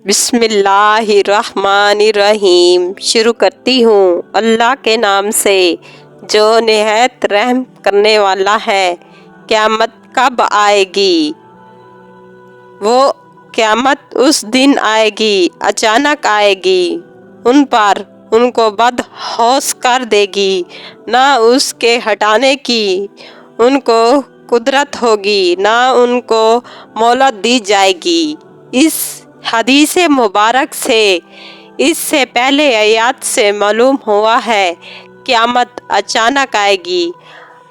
بسم اللہ الرحمن الرحیم۔ شروع کرتی ہوں اللہ کے نام سے جو نہایت رحم کرنے والا ہے۔ قیامت کب آئے گی؟ وہ قیامت اس دن آئے گی، اچانک آئے گی، ان پر ان کو بدحوش کر دے گی، نہ اس کے ہٹانے کی ان کو قدرت ہوگی، نہ ان کو مہلت دی جائے گی۔ اس حدیث مبارک سے اس سے پہلے آیات سے معلوم ہوا ہے قیامت اچانک آئے گی۔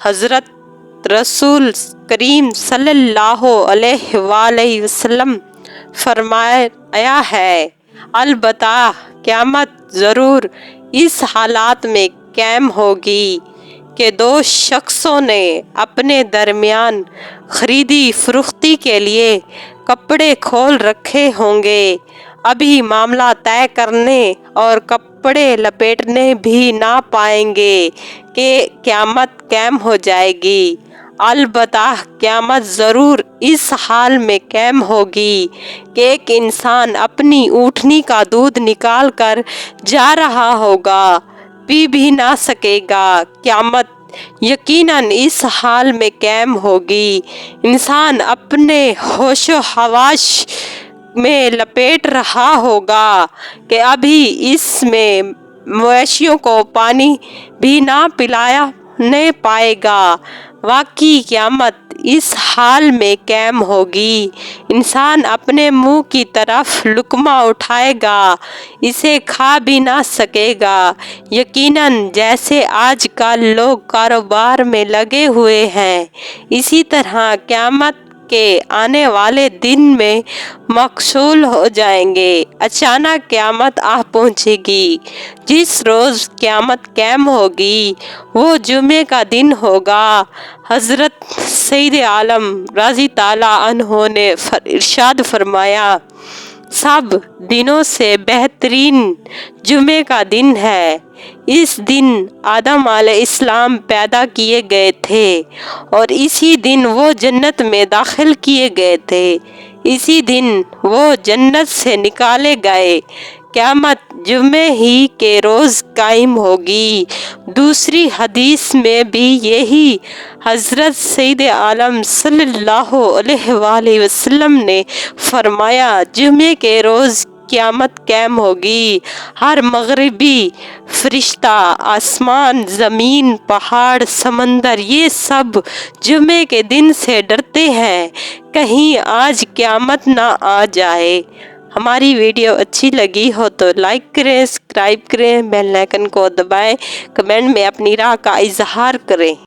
حضرت رسول کریم صلی اللہ علیہ وآلہ وسلم فرمایا ہے، البتہ قیامت ضرور اس حالت میں قائم ہوگی کہ دو شخصوں نے اپنے درمیان خریدی فروختی کے لیے کپڑے کھول رکھے ہوں گے، ابھی معاملہ طے کرنے اور کپڑے لپیٹنے بھی نہ پائیں گے کہ قیامت قائم ہو جائے گی۔ البتہ قیامت ضرور اس حال میں قائم ہوگی کہ ایک انسان اپنی اونٹنی کا دودھ نکال کر جا رہا ہوگا، پی بھی نہ سکے گا۔ قیامت یقیناً اس حال میں قائم ہوگی، انسان اپنے ہوش و حواس میں لپیٹ رہا ہوگا کہ ابھی اس میں مویشیوں کو پانی بھی نہ پلانے پائے گا۔ واقعی قیامت اس حال میں قائم ہوگی، انسان اپنے منہ کی طرف لقمہ اٹھائے گا، اسے کھا بھی نہ سکے گا۔ یقیناً جیسے آج کل لوگ کاروبار میں لگے ہوئے ہیں، اسی طرح قیامت کے آنے والے دن میں مشغول ہو جائیں گے۔ اچانک قیامت آ پہنچے گی۔ جس روز قیامت قائم ہوگی وہ جمعے کا دن ہوگا۔ حضرت سید عالم رضی اللہ عنہ نے ارشاد فرمایا، سب دنوں سے بہترین جمعے کا دن ہے۔ اس دن آدم علیہ السلام پیدا کیے گئے تھے اور اسی دن وہ جنت میں داخل کیے گئے تھے، اسی دن وہ جنت سے نکالے گئے۔ قیامت جمعے ہی کے روز قائم ہوگی۔ دوسری حدیث میں بھی یہی حضرت سید عالم صلی اللہ علیہ وآلہ وسلم نے فرمایا، جمعے کے روز قیامت قائم ہوگی۔ ہر مغربی فرشتہ، آسمان، زمین، پہاڑ، سمندر، یہ سب جمعے کے دن سے ڈرتے ہیں کہیں آج قیامت نہ آ جائے۔ ہماری ویڈیو اچھی لگی ہو تو لائک کریں، سبسکرائب کریں، بیل آئیکن کو دبائیں، کمنٹ میں اپنی رائے کا اظہار کریں۔